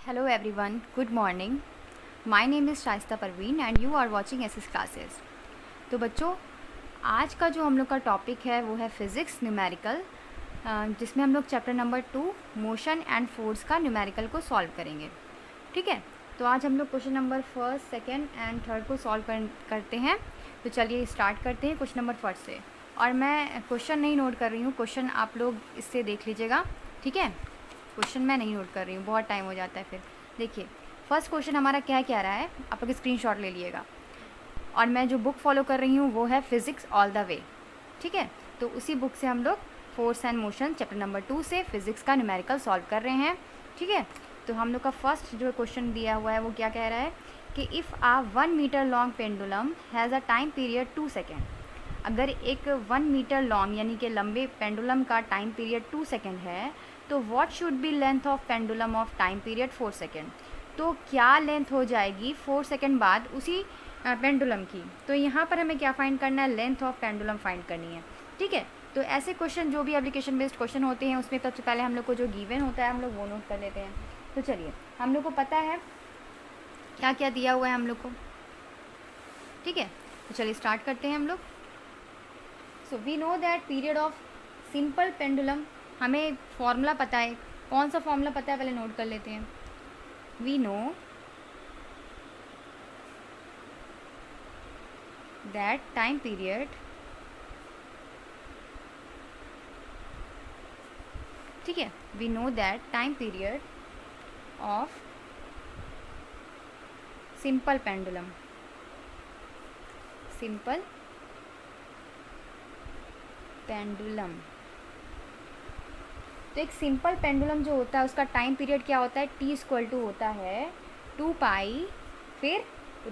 Hello everyone, good morning. My name is Shaista Parveen and you are watching SS classes. तो बच्चों, आज का जो हम लोग का टॉपिक है वो है फिज़िक्स न्यूमेरिकल, जिसमें हम लोग chapter number 2 motion and force का न्यूमेरिकल को सॉल्व करेंगे. ठीक है, तो आज हम लोग question number first, second and third को सॉल्व करते हैं. तो चलिए स्टार्ट करते हैं क्वेश्चन नंबर फर्स्ट से. और मैं क्वेश्चन नहीं नोट कर रही हूँ, क्वेश्चन आप लोग इससे देख लीजिएगा. ठीक है, क्वेश्चन मैं नहीं नोट कर रही हूँ, बहुत टाइम हो जाता है फिर. देखिए फर्स्ट क्वेश्चन हमारा क्या रहा है, आप लोग स्क्रीनशॉट ले लिएगा. और मैं जो बुक फॉलो कर रही हूँ वो है फिज़िक्स ऑल द वे. ठीक है, तो उसी बुक से हम लोग force and motion chapter number 2 से फिज़िक्स का न्यूमेरिकल सॉल्व कर रहे हैं. ठीक है, तो हम लोग का फर्स्ट जो क्वेश्चन दिया हुआ है वो क्या कह रहा है कि if a 1 metre long pendulum has a time period 2 second. अगर एक 1 मीटर लॉन्ग यानी कि लंबे पेंडुलम का टाइम पीरियड 2 सेकेंड है, तो what should be length of pendulum of time period 4 second. तो क्या लेंथ हो जाएगी 4 सेकेंड बाद उसी पेंडुलम की. तो यहाँ पर हमें क्या फाइंड करना है, लेंथ ऑफ पेंडुलम फाइंड करनी है. ठीक है, तो ऐसे क्वेश्चन जो भी एप्लीकेशन बेस्ड क्वेश्चन होते हैं उसमें सबसे पहले हम लोग को जो गिवन होता है हम लोग वो नोट कर लेते हैं. तो चलिए, हम लोग को पता है क्या क्या दिया हुआ है हम लोग को. ठीक है, तो चलिए स्टार्ट करते हैं हम लोग. So we know that period of simple pendulum, हमें फॉर्मूला पता है. कौन सा फॉर्मूला पता है पहले नोट कर लेते हैं. We know that time period, ठीक है, we know that time period of simple pendulum, simple pendulum. तो एक सिंपल पेंडुलम जो होता है उसका टाइम पीरियड क्या होता है, टी इक्वल टू होता है 2 पाई फिर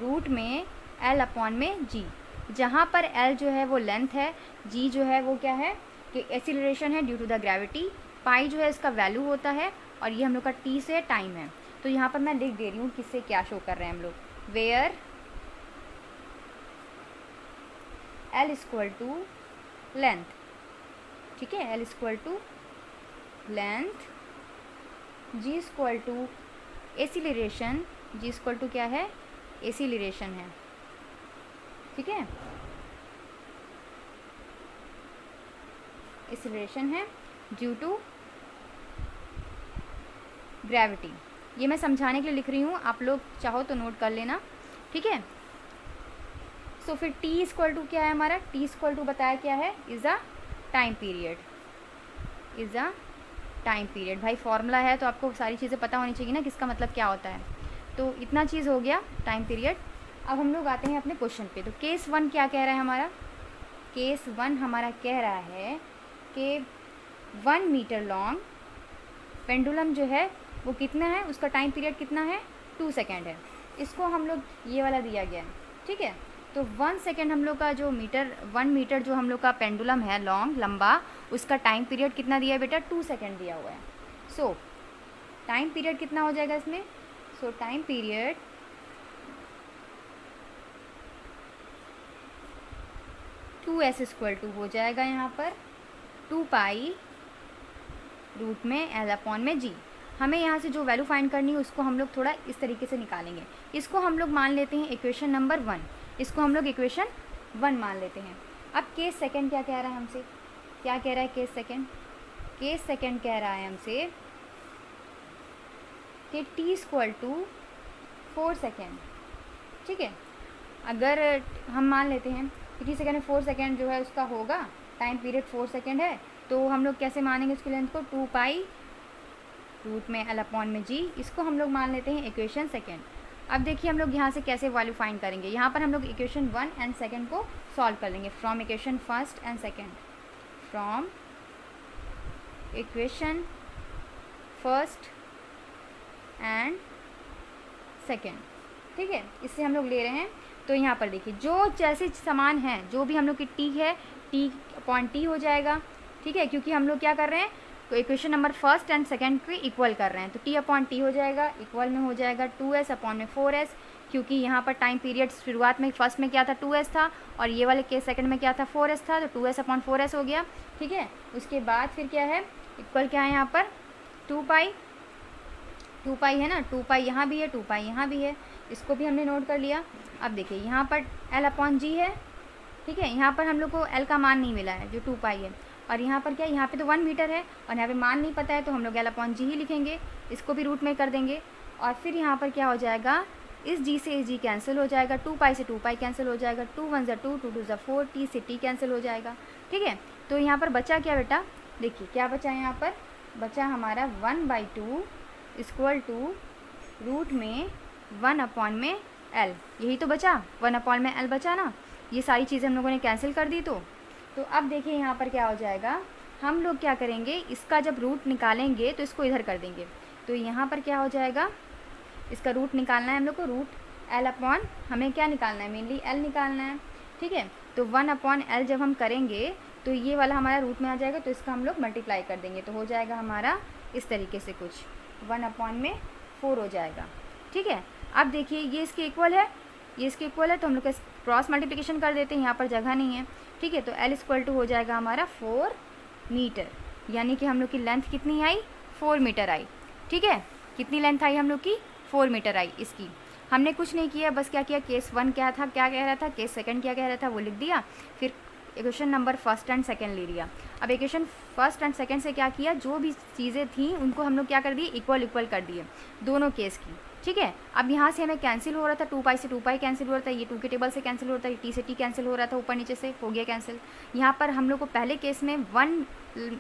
रूट में एल अपॉन में जी. जहाँ पर एल जो है वो लेंथ है, जी जो है वो क्या है कि एक्सीलरेशन है ड्यू टू द ग्रेविटी, पाई जो है इसका वैल्यू होता है और ये हम लोग का टी से टाइम है. तो यहाँ पर मैं लिख दे रही हूँ किससे क्या शो कर रहे हैं हम लोग. Where L equal to length, ठीक है, L equal to length, G equal to acceleration, G equal to क्या है, एक्सीलरेशन है. ठीक है, एक्सीलरेशन है ड्यू टू ग्रेविटी. ये मैं समझाने के लिए लिख रही हूँ, आप लोग चाहो तो नोट कर लेना. ठीक है, सो फिर टी इक्वल टू क्या है हमारा, टी इक्वल टू बताया क्या है, is a time period, is a time period. भाई फॉर्मूला है तो आपको सारी चीज़ें पता होनी चाहिए ना किसका मतलब क्या होता है. तो इतना चीज़ हो गया टाइम पीरियड. अब हम लोग आते हैं अपने क्वेश्चन पे. तो केस 1 क्या कह रहा है हमारा, केस 1 हमारा कह रहा है कि 1 मीटर लॉन्ग पेंडुलम जो है वो कितना है, उसका टाइम पीरियड कितना है, 2 सेकेंड है. इसको हम लोग ये वाला दिया गया है. ठीक है, तो 1 सेकेंड हम लोग का जो 1 मीटर जो हम लोग का पेंडुलम है लॉन्ग लंबा, उसका टाइम पीरियड कितना दिया है बेटा, 2 सेकेंड दिया हुआ है. सो टाइम पीरियड कितना हो जाएगा इसमें, so time period 2s equal to हो जाएगा यहाँ पर 2 पाई रूट में एल अपॉन में जी. हमें यहाँ से जो वैल्यू फाइंड करनी है उसको हम लोग थोड़ा इस तरीके से निकालेंगे. इसको हम लोग मान लेते हैं इक्वेशन नंबर 1, इसको हम लोग इक्वेशन 1 मान लेते हैं. अब केस सेकंड क्या कह रहा है हमसे, क्या कह रहा है केस सेकंड, केस सेकंड कह रहा है हमसे कि टी इक्वल टू 4 सेकेंड. ठीक है, अगर हम मान लेते हैं कि टी सेकेंड में 4 सेकेंड जो है उसका होगा, टाइम पीरियड 4 सेकेंड है, तो हम लोग कैसे मानेंगे उसकी लेंथ को, 2 पाई रूट में एल अपॉन में जी. इसको हम लोग मान लेते हैं इक्वेशन सेकेंड. अब देखिए हम लोग यहाँ से कैसे वैल्यू फाइंड करेंगे. यहाँ पर हम लोग इक्वेशन 1 एंड सेकेंड को सॉल्व कर लेंगे from equation first and second, from equation first and second. ठीक है, इससे हम लोग ले रहे हैं. तो यहाँ पर देखिए जो जैसे समान है, जो भी हम लोग की टी है, टी अपॉन टी हो जाएगा. ठीक है, क्योंकि हम लोग क्या कर रहे हैं, तो equation number first and second को इक्वल कर रहे हैं. तो टी अपॉन टी हो जाएगा, इक्वल में हो जाएगा 2s अपॉन में 4s, क्योंकि यहाँ पर टाइम पीरियड शुरुआत में फर्स्ट में क्या था 2s था और ये वाले केस सेकंड में क्या था 4s था. तो 2s अपॉन 4s हो गया. ठीक है, उसके बाद फिर क्या है, इक्वल क्या है यहाँ पर 2 पाई टू पाई है ना, टू पाई यहाँ भी है, टू पाई यहाँ भी है, इसको भी हमने नोट कर लिया। अब देखिए यहाँ पर एल अपॉन जी है, ठीक है, यहाँ पर हम लोग को एल का मान नहीं मिला है जो टू पाई है, और यहाँ पर क्या है, यहाँ पे तो 1 मीटर है और यहाँ पे मान नहीं पता है, तो हम लोग एल अपॉन जी ही लिखेंगे, इसको भी रूट में कर देंगे। और फिर यहाँ पर क्या हो जाएगा, इस जी से इस जी कैंसिल हो जाएगा, 2 पाई से 2 पाई कैंसिल हो जाएगा, 2 1 ज़ा 2, 2 2 ज़ा 4, टी से टी कैंसिल हो जाएगा, ठीक है। तो यहाँ पर बचा क्या बेटा, देखिए क्या बचा है, यहाँ पर बचा हमारा 1/2 इक्वल टू रूट में 1 अपॉन में एल, यही तो बचा, 1 अपॉन में एल बचा ना। ये सारी चीज़ें हम लोगों ने कैंसिल कर दी। तो अब देखिए यहाँ पर क्या हो जाएगा, हम लोग क्या करेंगे, इसका जब रूट निकालेंगे तो इसको इधर कर देंगे, तो यहाँ पर क्या हो जाएगा, इसका रूट निकालना है हम लोग को, रूट एल अपॉन, हमें क्या निकालना है, मेनली एल निकालना है, ठीक है। तो 1 अपॉन एल जब हम करेंगे तो ये वाला हमारा रूट में आ जाएगा, तो इसका हम लोग मल्टीप्लाई कर देंगे, तो हो जाएगा हमारा इस तरीके से कुछ 1 अपॉन में 4 हो जाएगा, ठीक है। अब देखिए ये इसके इक्वल है, ये इसके इक्वल है, तो हम लोग क्रॉस मल्टीप्लिकेशन कर देते हैं, यहाँ पर जगह नहीं है, ठीक है। तो एल इक्वल टू हो जाएगा हमारा 4 मीटर, यानी कि हम लोग की लेंथ कितनी आई, 4 मीटर आई, ठीक है। कितनी लेंथ आई हम लोग की, 4 मीटर आई इसकी। हमने कुछ नहीं किया, बस क्या किया, केस 1 क्या था, क्या कह रहा था, केस 2 क्या कह रहा था वो लिख दिया, फिर इक्वेशन नंबर 1 एंड 2 ले लिया। अब इक्वेशन 1 एंड 2 से क्या किया, जो भी चीज़ें थी उनको हम लोग क्या कर दिए, इक्वल इक्वल कर दिए दोनों केस की, ठीक है। अब यहाँ से हमें कैंसिल हो रहा था, 2 पाई से 2 पाई कैंसिल हो रहा था, ये 2 के टेबल से कैंसिल हो रहा था, टी से टी कैंसिल हो रहा था, ऊपर नीचे से हो गया कैंसिल। यहाँ पर हम लोग को पहले केस में 1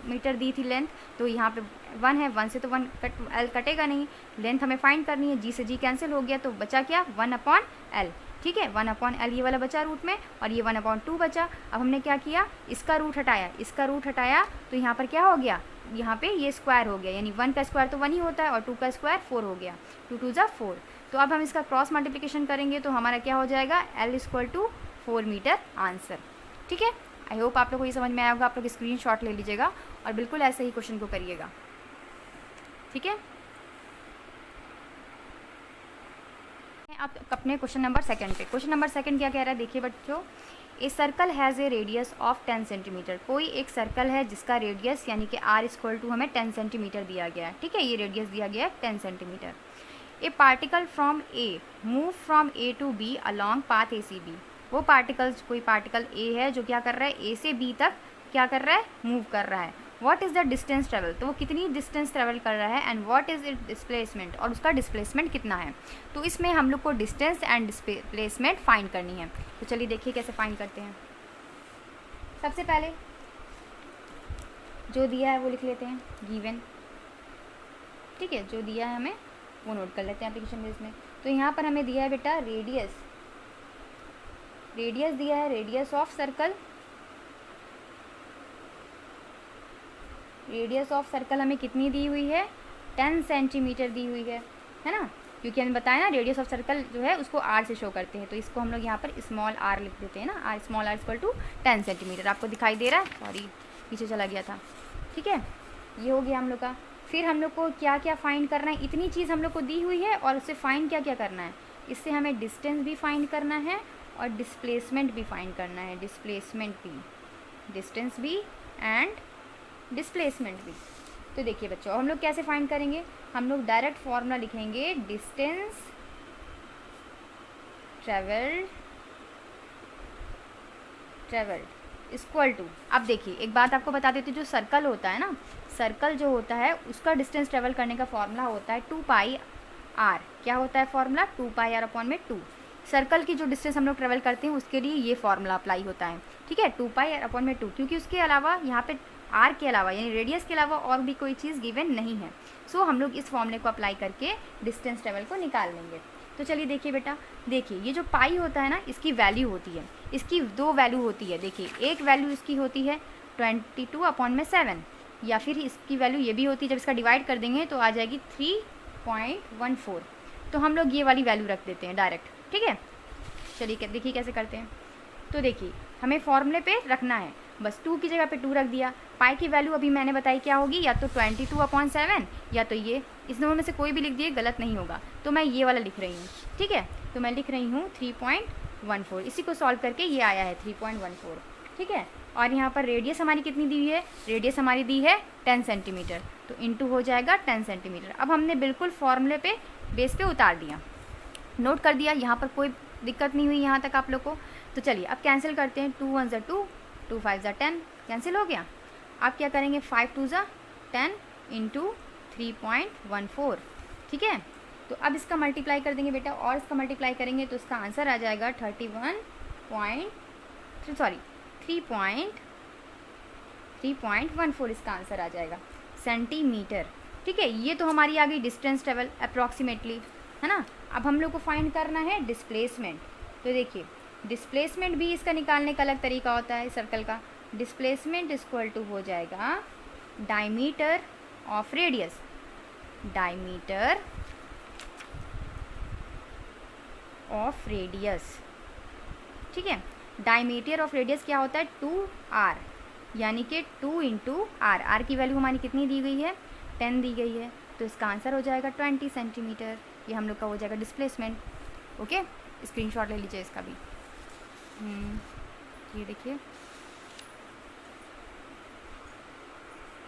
मीटर दी थी लेंथ, तो यहाँ पे 1 है, 1 से तो 1 एल कटेगा नहीं, लेंथ हमें फाइंड करनी है, जी से जी कैंसिल हो गया, तो बचा क्या, 1 अपॉन एल, ठीक है। 1 अपॉन एल ये वाला बचा रूट में, और ये 1 अपॉन 2 बचा। अब हमने क्या किया, इसका रूट हटाया, इसका रूट हटाया, तो यहाँ पर क्या हो गया, यहाँ पे ये स्क्वायर हो गया, यानी 1 का स्क्वायर तो 1 ही होता है, और 2 का स्क्वायर 4 हो गया, 2 2 ज़ा 4। तो अब हम इसका क्रॉस मल्टीप्लिकेशन करेंगे तो हमारा क्या हो जाएगा, L equal to 4 metre answer, ठीक है। आई होप आप लोग को ये समझ में आया होगा, आप लोग स्क्रीनशॉट ले लीजिएगा और बिल्कुल ऐसे ही क्वेश्चन को करिएगा, ठीक है। आप अपने क्वेश्चन नंबर 2 पे, क्वेश्चन नंबर 2 क्या कह रहा है, देखिए बच्चों, a circle has a radius of 10 centimetre, कोई एक सर्कल है जिसका रेडियस यानी कि आर इक्वल टू हमें 10 सेंटीमीटर दिया गया है, ठीक है, ये रेडियस दिया गया है 10 centimetre. A particle from a move from A to B along path A C B, वो पार्टिकल्स, कोई पार्टिकल ए है जो क्या कर रहा है, ए से बी तक क्या कर रहा है, मूव कर रहा है। What is the distance travel, तो वो कितनी डिस्टेंस ट्रेवल कर रहा है, and what is it displacement, और उसका डिस्प्लेसमेंट कितना है। तो इसमें हम लोग को डिस्टेंस एंड डिस्प्लेसमेंट फाइंड करनी है। तो चलिए देखिए कैसे फाइंड करते हैं। सबसे पहले जो दिया है वो लिख लेते हैं, गिवन, ठीक है, जो दिया है हमें वो नोट कर लेते हैं एप्लीकेशन बेस में। तो यहाँ पर हमें दिया है बेटा रेडियस, रेडियस दिया है, radius of circle, radius of circle हमें कितनी दी हुई है, 10 सेंटीमीटर दी हुई है ना, क्योंकि हमें बताया ना रेडियस ऑफ सर्कल जो है उसको आर से शो करते हैं, तो इसको हम लोग यहाँ पर स्मॉल आर लिख देते हैं ना, R small r equal to 10 centimetre. आपको दिखाई दे रहा है, सॉरी पीछे चला गया था, ठीक है, ये हो गया हम लोग का। फिर हम लोग को क्या क्या फाइंड करना है, इतनी चीज़ हम लोग को दी हुई है और उससे फाइंड क्या क्या करना है, इससे हमें डिस्टेंस भी फाइंड करना है और डिस्प्लेसमेंट भी फाइंड करना है, डिस्प्लेसमेंट भी, डिस्टेंस भी एंड डिस्प्लेसमेंट भी। तो देखिए बच्चों, हम लोग कैसे फाइंड करेंगे, हम लोग डायरेक्ट फॉर्मूला लिखेंगे, डिस्टेंस ट्रेवल्ड इक्वल टू, अब देखिए एक बात आपको बता देती हूँ, जो सर्कल होता है ना, सर्कल जो होता है उसका डिस्टेंस ट्रेवल करने का फॉर्मूला होता है 2 पाई आर, क्या होता है फॉर्मूला, 2 पाई आर अपॉन में 2। सर्कल की जो डिस्टेंस हम लोग ट्रेवल करते हैं उसके लिए ये फॉर्मूला अप्लाई होता है, ठीक है, 2 पाई आर अपॉन में 2, क्योंकि उसके अलावा यहाँ पे आर के अलावा यानी रेडियस के अलावा और भी कोई चीज़ गिवन नहीं है। सो हम लोग इस फॉर्मूले को अप्लाई करके डिस्टेंस ट्रेवल को निकाल लेंगे। तो चलिए देखिए बेटा, देखिए ये जो पाई होता है ना, इसकी वैल्यू होती है, इसकी 2 वैल्यू होती है। देखिए एक वैल्यू इसकी होती है 22 अपॉन में 7, या फिर इसकी वैल्यू ये भी होती है, जब इसका डिवाइड कर देंगे तो आ जाएगी 3.14। तो हम लोग ये वाली वैल्यू रख देते हैं डायरेक्ट, ठीक है। चलिए देखिए कैसे करते हैं। तो देखिए हमें फॉर्मूले पे रखना है, बस 2 की जगह पे 2 रख दिया। पाई की वैल्यू अभी मैंने बताई क्या होगी, या तो 22 अपॉन 7 या तो ये, इस दोनों में से कोई भी लिख दिए गलत नहीं होगा। तो मैं ये वाला लिख रही हूँ, ठीक है, तो मैं लिख रही हूँ 3.14। इसी को सॉल्व करके ये आया है 3.14, ठीक है। और यहाँ पर रेडियस हमारी कितनी दी हुई है, रेडियस हमारी दी है 10 सेंटीमीटर, तो तो इंटू हो जाएगा 10 सेंटीमीटर। अब हमने बिल्कुल फॉर्मूले पे बेस पे उतार दिया, नोट कर दिया, यहाँ पर कोई दिक्कत नहीं हुई यहाँ तक आप लोग को। तो चलिए अब कैंसिल करते हैं, 2 1 = 2, 2 5 = 10, कैंसिल हो गया। आप क्या करेंगे, 5 2 = 10 इंटू 3.14, ठीक है। तो अब इसका मल्टीप्लाई कर देंगे बेटा, और इसका मल्टीप्लाई करेंगे तो इसका आंसर आ जाएगा 3.14 इसका आंसर आ जाएगा सेंटीमीटर, ठीक है। ये तो हमारी आ गई डिस्टेंस ट्रेवल अप्रॉक्सीमेटली, है ना। अब हम लोग को फाइंड करना है डिस्प्लेसमेंट। तो देखिए डिस्प्लेसमेंट भी इसका निकालने का अलग तरीका होता है सर्कल का। डिस्प्लेसमेंट इक्वल टू हो जाएगा diameter of radius, diameter of radius, ठीक है। डायमीटर ऑफ रेडियस क्या होता है, 2r, यानी कि 2 इंटू आर। आर की वैल्यू हमारी कितनी दी गई है, 10 दी गई है, तो इसका आंसर हो जाएगा 20 सेंटीमीटर। ये हम लोग का हो जाएगा डिस्प्लेसमेंट। ओके, स्क्रीनशॉट ले लीजिए इसका भी। ये देखिए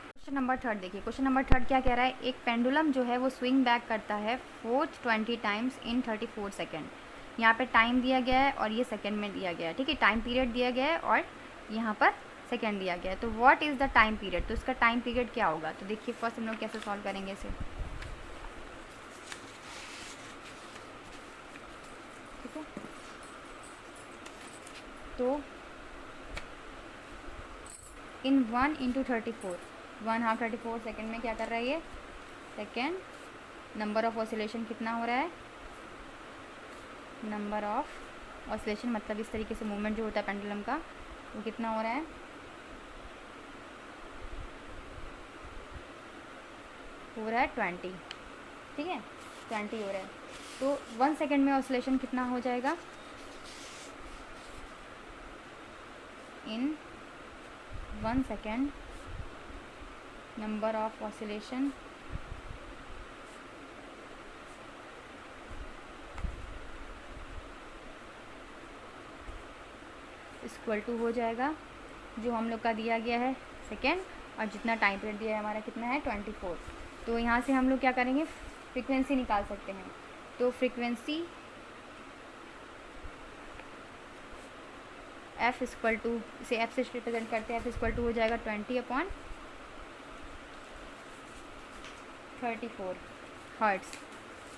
क्वेश्चन नंबर 3 देखिए। क्वेश्चन नंबर 3 क्या कह रहा है, एक पेंडुलम जो है वो स्विंग बैक करता है 420 टाइम्स इन 34 सेकेंड। यहाँ पे टाइम दिया गया है और ये सेकेंड में दिया गया है, ठीक है। टाइम पीरियड दिया गया है और यहाँ पर सेकेंड दिया गया है। तो what is the time period, तो इसका टाइम पीरियड क्या होगा। तो देखिए फर्स्ट हम लोग कैसे सॉल्व करेंगे इसे, ठीक है। तो इन 1 इंटू 34, 1/2 34 सेकेंड में क्या कर रहा है ये, सेकेंड। नंबर ऑफ ऑसिलेशन कितना हो रहा है, नंबर ऑफ ऑसिलेशन मतलब इस तरीके से मूवमेंट जो होता है पेंडुलम का वो कितना हो रहा है, हो रहा है 20, ठीक है, 20 हो रहा है। तो 1 सेकेंड में ऑसिलेशन कितना हो जाएगा, in 1 second number of oscillation equal to हो जाएगा जो हम लोग का दिया गया है सेकेंड, और जितना टाइम पीरियड दिया है हमारा कितना है 24। तो यहाँ से हम लोग क्या करेंगे, फ्रीक्वेंसी निकाल सकते हैं। तो फ्रीक्वेंसी एफ इक्वल टू, इसे एफ से रिप्रेजेंट करते हैं, एफ इक्वल टू हो जाएगा 20/34 हर्ट्स,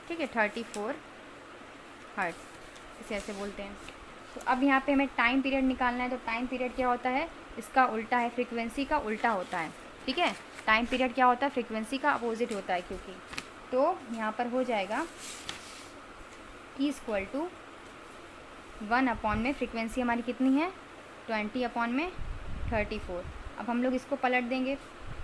ठीक है, 34 हर्ट्स इसे ऐसे बोलते हैं। तो अब यहाँ पे हमें टाइम पीरियड निकालना है। तो टाइम पीरियड क्या होता है, इसका उल्टा है, फ्रीक्वेंसी का उल्टा होता है, ठीक है। टाइम पीरियड क्या होता है, फ्रीक्वेंसी का अपोजिट होता है क्योंकि। तो यहाँ पर हो जाएगा ई इक्वल टू 1 में फ्रीक्वेंसी हमारी कितनी है 20/34। अब हम लोग इसको पलट देंगे,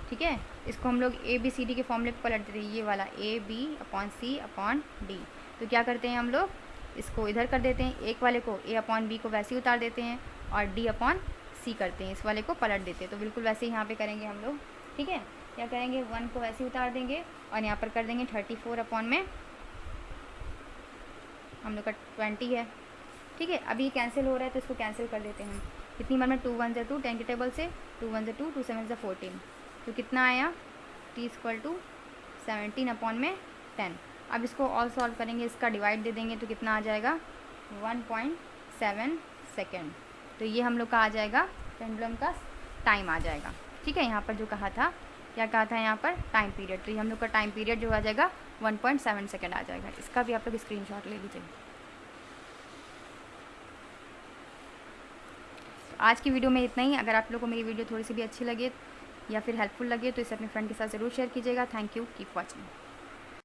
ठीक है। इसको हम लोग ABCD के फॉर्मूले पे पलट देते हैं, ये वाला AB/C/D। तो क्या करते हैं हम लोग, इसको इधर कर देते हैं, एक वाले को A/B को वैसे ही उतार देते हैं और D/C करते हैं, इस वाले को पलट देते हैं। तो बिल्कुल वैसे ही यहाँ पे करेंगे हम लोग, ठीक है। क्या करेंगे, 1 को वैसे ही उतार देंगे और यहाँ पर कर देंगे 34 में हम लोग का 20 है, ठीक है। अभी कैंसिल हो रहा है तो इसको कैंसिल कर देते हैं। कितनी बार में 2 1 = 2, 10 के टेबल से 2 1 = 2, 2 7 = 14। तो कितना आया, T इक्वल टू 17/10। अब इसको ऑल सॉल्व करेंगे, इसका डिवाइड दे देंगे तो कितना आ जाएगा 1.7 सेकेंड। तो ये हम लोग का आ जाएगा पेंडुलम का टाइम आ जाएगा, ठीक है। यहाँ पर जो कहा था, क्या कहा था यहाँ पर, टाइम पीरियड। तो ये हम लोग का टाइम पीरियड जो आ जाएगा 1.7 सेकेंड आ जाएगा। इसका भी आप लोग स्क्रीनशॉट ले लीजिए। आज की वीडियो में इतना ही। अगर आप लोगों को मेरी वीडियो थोड़ी सी भी अच्छी लगे या फिर हेल्पफुल लगे तो इसे अपने फ्रेंड के साथ ज़रूर शेयर कीजिएगा। Thank you, keep watching.